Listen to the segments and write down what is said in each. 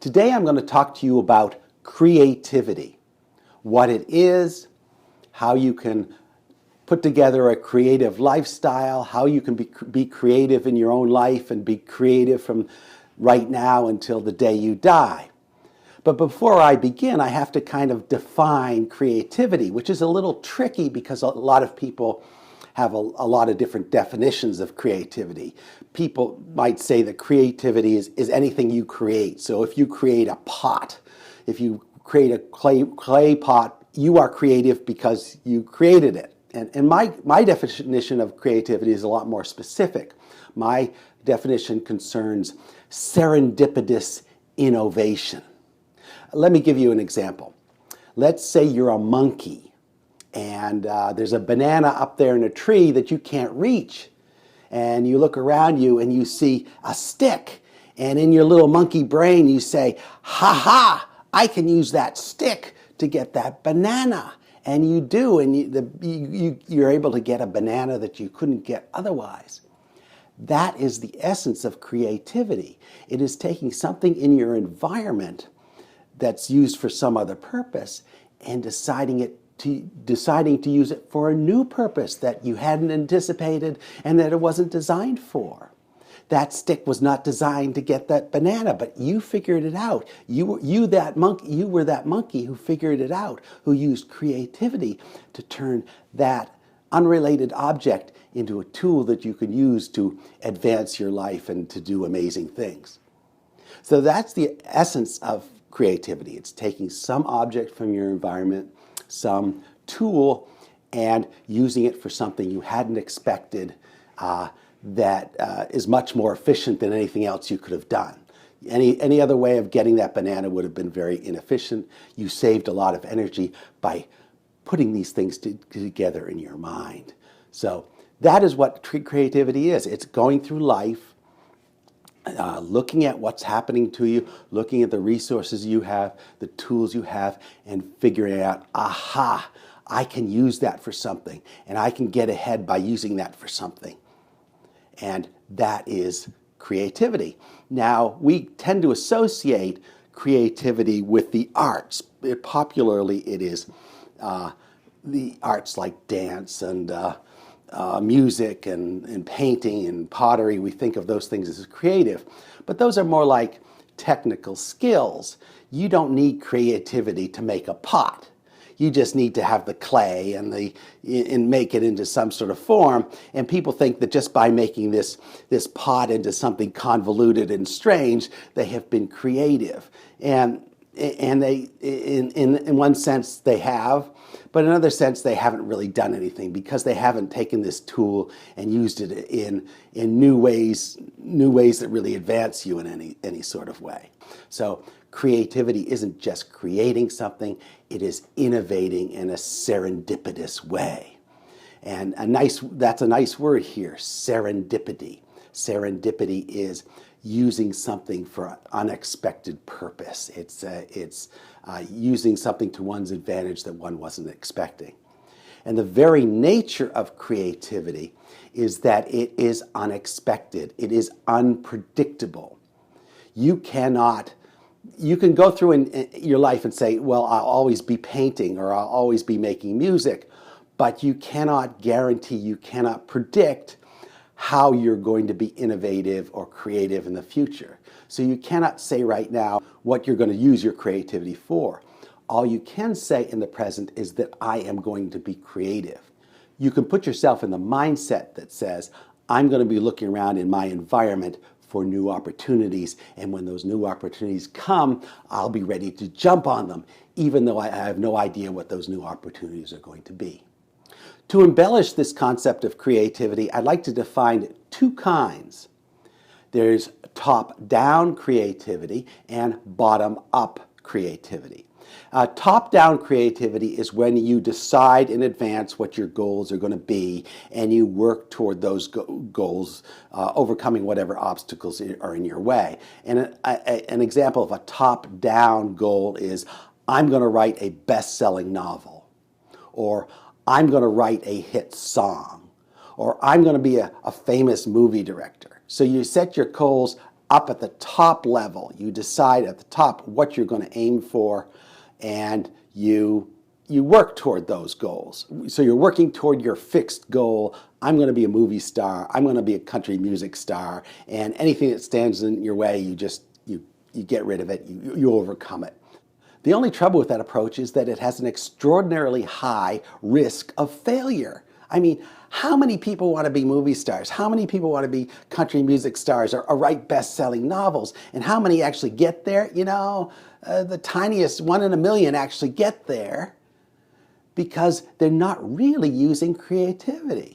Today I'm going to talk to you about creativity, what it is, how you can put together a creative lifestyle, how you can be creative in your own life and be creative from right now until the day you die. But before I begin, I have to kind of define creativity, which is a little tricky because a lot of people have a lot of different definitions of creativity. People might say that creativity is anything you create. So if you create a pot, if you create a clay pot, you are creative because you created it. And my definition of creativity is a lot more specific. My definition concerns serendipitous innovation. Let me give you an example. Let's say you're a monkey and there's a banana up there in a tree that you can't reach. And you look around you and you see a stick. And in your little monkey brain you say, ha ha, I can use that stick to get that banana. And you do, and you're able to get a banana that you couldn't get otherwise. That is the essence of creativity. It is taking something in your environment that's used for some other purpose and deciding to use it for a new purpose that you hadn't anticipated and that it wasn't designed for. That stick was not designed to get that banana, but you figured it out. You were that monkey who figured it out, who used creativity to turn that unrelated object into a tool that you can use to advance your life and to do amazing things. So that's the essence of creativity. It's taking some object from your environment, some tool, and using it for something you hadn't expected that is much more efficient than anything else you could have done. Any other way of getting that banana would have been very inefficient. You saved a lot of energy by putting these things together in your mind. So that is what creativity is. It's going through life, looking at what's happening to you, looking at the resources you have, the tools you have, and figuring out, aha, I can use that for something, and I can get ahead by using that for something. And that is creativity. Now, we tend to associate creativity with the arts. Popularly, it is the arts like dance and music and painting and pottery. We think of those things as creative, but those are more like technical skills. You don't need creativity to make a pot. You just need to have the clay and make it into some sort of form. And people think that just by making this pot into something convoluted and strange, they have been creative. And they, in one sense, they have, but in another sense, they haven't really done anything because they haven't taken this tool and used it in new ways that really advance you in any sort of way. So creativity isn't just creating something, it is innovating in a serendipitous way. And that's a nice word here, serendipity. Serendipity is using something for an unexpected purpose. It's using something to one's advantage that one wasn't expecting. And the very nature of creativity is that it is unexpected. It is unpredictable. You can go through in your life and say, well, I'll always be painting or I'll always be making music, but you cannot guarantee, you cannot predict how you're going to be innovative or creative in the future. So you cannot say right now what you're going to use your creativity for. All you can say in the present is that I am going to be creative. You can put yourself in the mindset that says, I'm going to be looking around in my environment for new opportunities, and when those new opportunities come, I'll be ready to jump on them, even though I have no idea what those new opportunities are going to be. To embellish this concept of creativity, I'd like to define two kinds. There's top-down creativity and bottom-up creativity. Top-down creativity is when you decide in advance what your goals are going to be and you work toward those goals, overcoming whatever obstacles are in your way. And an example of a top-down goal is, I'm going to write a best-selling novel, or I'm going to write a hit song, or I'm going to be a famous movie director. So you set your goals up at the top level. You decide at the top what you're going to aim for, and you work toward those goals. So you're working toward your fixed goal. I'm going to be a movie star. I'm going to be a country music star. And anything that stands in your way, you get rid of it. You overcome it. The only trouble with that approach is that it has an extraordinarily high risk of failure. I mean, how many people want to be movie stars? How many people want to be country music stars or write best-selling novels? And how many actually get there? You know, the tiniest 1 in a million actually get there because they're not really using creativity.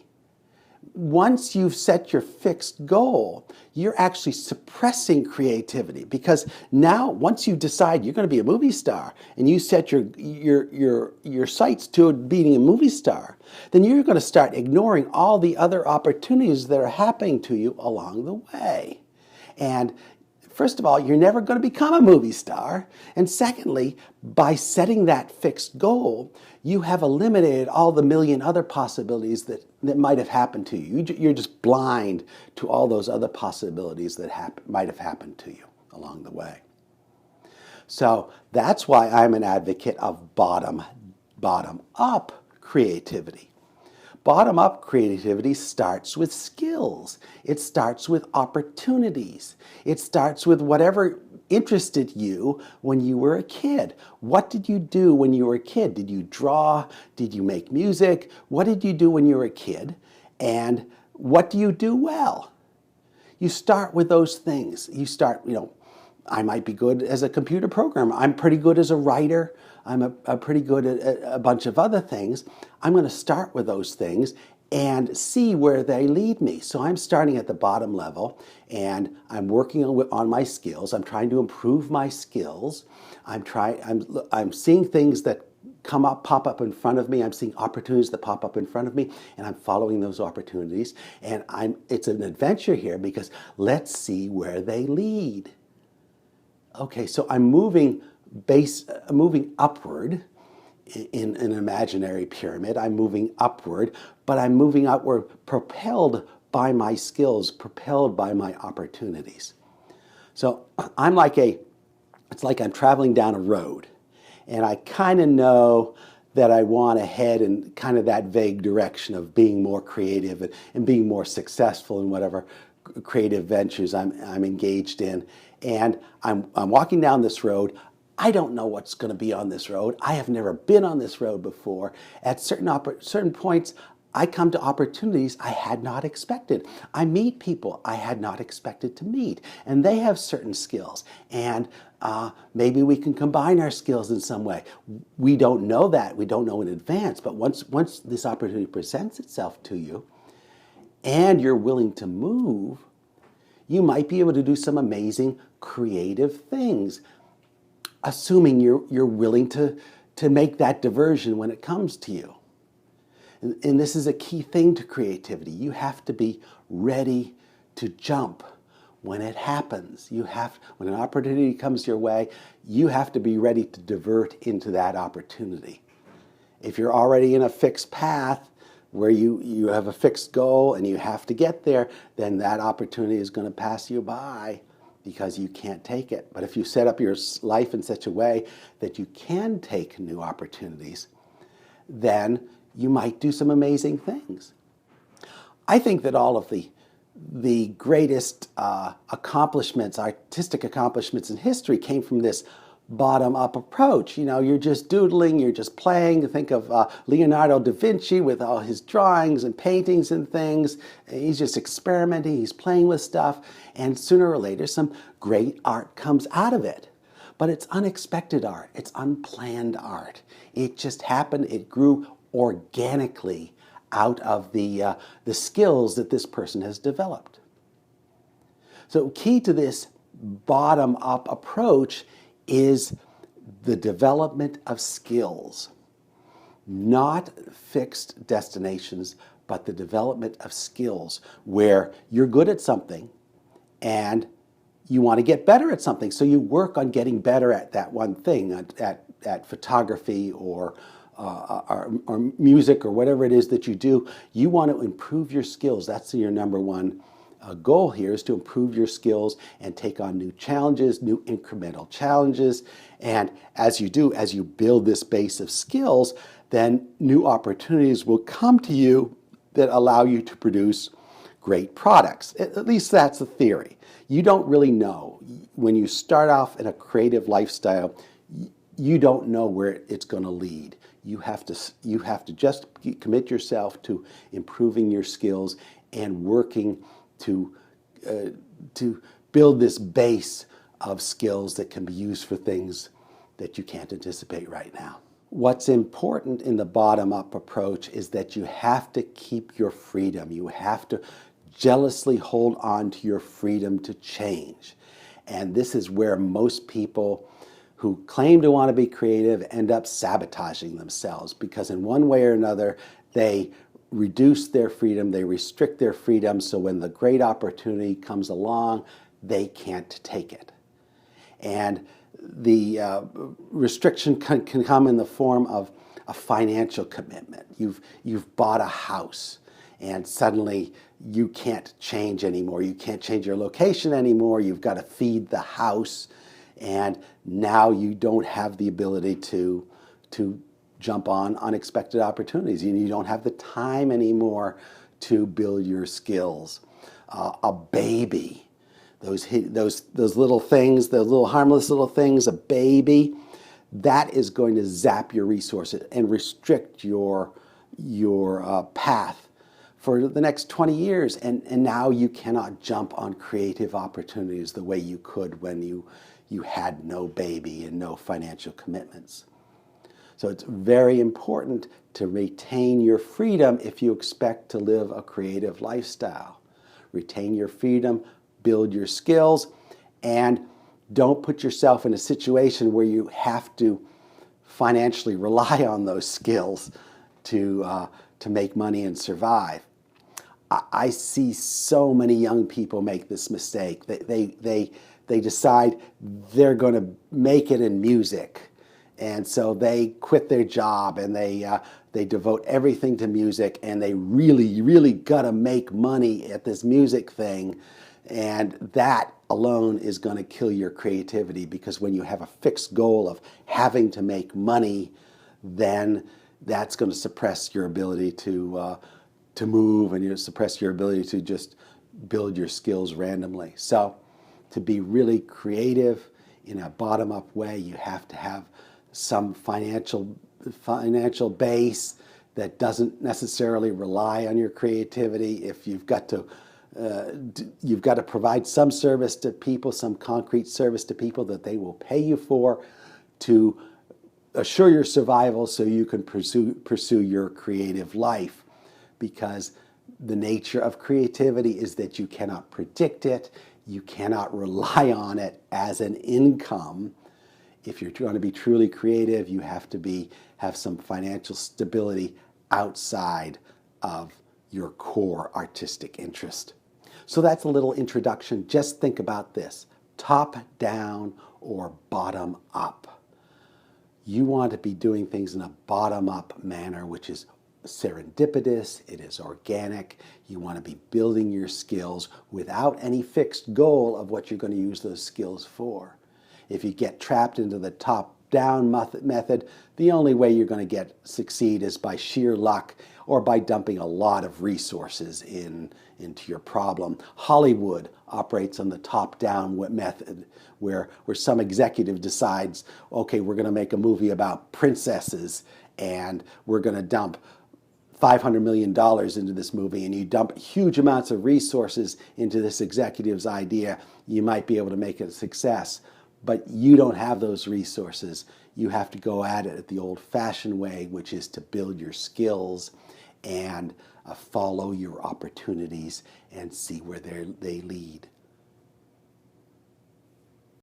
Once you've set your fixed goal, you're actually suppressing creativity, because now once you decide you're going to be a movie star and you set your sights to being a movie star, then you're going to start ignoring all the other opportunities that are happening to you along the way. And first of all, you're never going to become a movie star. And secondly, by setting that fixed goal, you have eliminated all the million other possibilities that might have happened to you. You're just blind to all those other possibilities that might have happened to you along the way. So that's why I'm an advocate of bottom-up creativity. Bottom-up creativity starts with skills. It starts with opportunities. It starts with whatever interested you when you were a kid. What did you do when you were a kid? Did you draw? Did you make music? What did you do when you were a kid? And what do you do well? You start with those things. You start, I might be good as a computer programmer. I'm pretty good as a writer. I'm pretty good at a bunch of other things. I'm going to start with those things and see where they lead me. So I'm starting at the bottom level, and I'm working on my skills. I'm trying to improve my skills. I'm seeing things that pop up in front of me. I'm seeing opportunities that pop up in front of me, and I'm following those opportunities. And it's an adventure here, because let's see where they lead. Okay, so I'm moving upward in an imaginary pyramid. I'm moving upward, but I'm moving upward propelled by my skills, propelled by my opportunities. So it's like I'm traveling down a road, and I kind of know that I want to head in kind of that vague direction of being more creative and being more successful in whatever creative ventures I'm engaged in. And I'm walking down this road. I don't know what's going to be on this road. I have never been on this road before. At certain points, I come to opportunities I had not expected. I meet people I had not expected to meet, and they have certain skills. And maybe we can combine our skills in some way. We don't know that. We don't know in advance. But once this opportunity presents itself to you, and you're willing to move, you might be able to do some amazing creative things, assuming you're willing to make that diversion when it comes to you. And this is a key thing to creativity. You have to be ready to jump when it happens. When an opportunity comes your way, you have to be ready to divert into that opportunity. If you're already in a fixed path where you have a fixed goal and you have to get there, then that opportunity is going to pass you by because you can't take it. But if you set up your life in such a way that you can take new opportunities, then you might do some amazing things. I think that all of the greatest accomplishments, artistic accomplishments in history came from this bottom-up approach. You're just doodling, you're just playing. Think of Leonardo da Vinci with all his drawings and paintings and things. He's just experimenting, he's playing with stuff, and sooner or later some great art comes out of it. But it's unexpected art, it's unplanned art. It just happened, it grew organically out of the skills that this person has developed. So key to this bottom-up approach is the development of skills. Not fixed destinations, but the development of skills where you're good at something and you want to get better at something. So you work on getting better at that one thing, at photography or music or whatever it is that you do. You want to improve your skills. That's your number one goal here is to improve your skills and take on new challenges, new incremental challenges. And as you do, as you build this base of skills, then new opportunities will come to you that allow you to produce great products. At least that's the theory. You don't really know. When you start off in a creative lifestyle, you don't know where it's going to lead. You have to just commit yourself to improving your skills and working to build this base of skills that can be used for things that you can't anticipate right now. What's important in the bottom-up approach is that you have to keep your freedom. You have to jealously hold on to your freedom to change. And this is where most people who claim to want to be creative end up sabotaging themselves, because in one way or another, they reduce their freedom, they restrict their freedom, so when the great opportunity comes along, they can't take it. And the restriction can come in the form of a financial commitment. You've bought a house, and suddenly you can't change anymore. You can't change your location anymore. You've got to feed the house, and now you don't have the ability to jump on unexpected opportunities. You don't have the time anymore to build your skills. A baby, those little things, those little harmless little things, a baby, that is going to zap your resources and restrict your path for the next 20 years. And now you cannot jump on creative opportunities the way you could when you had no baby and no financial commitments. So it's very important to retain your freedom if you expect to live a creative lifestyle. Retain your freedom, build your skills, and don't put yourself in a situation where you have to financially rely on those skills to make money and survive. I see so many young people make this mistake. They decide they're going to make it in music. And so they quit their job and they devote everything to music, and they really got to make money at this music thing. And that alone is going to kill your creativity, because when you have a fixed goal of having to make money, then that's going to suppress your ability to move, and you suppress your ability to just build your skills randomly. So to be really creative in a bottom-up way, you have to have some financial base that doesn't necessarily rely on your creativity. If you've got to provide some service to people, some concrete service to people that they will pay you for to assure your survival, so you can pursue your creative life. Because the nature of creativity is that you cannot predict it, you cannot rely on it as an income. If you're going to be truly creative, you have to have some financial stability outside of your core artistic interest. So that's a little introduction. Just think about this: top down or bottom up. You want to be doing things in a bottom up manner, which is serendipitous, it is organic. You want to be building your skills without any fixed goal of what you're going to use those skills for. If you get trapped into the top-down method, the only way you're going to succeed is by sheer luck or by dumping a lot of resources into your problem. Hollywood operates on the top-down method, where some executive decides, okay, we're going to make a movie about princesses, and we're going to dump $500 million into this movie, and you dump huge amounts of resources into this executive's idea, you might be able to make it a success. But you don't have those resources. You have to go at it the old-fashioned way, which is to build your skills and follow your opportunities and see where they lead.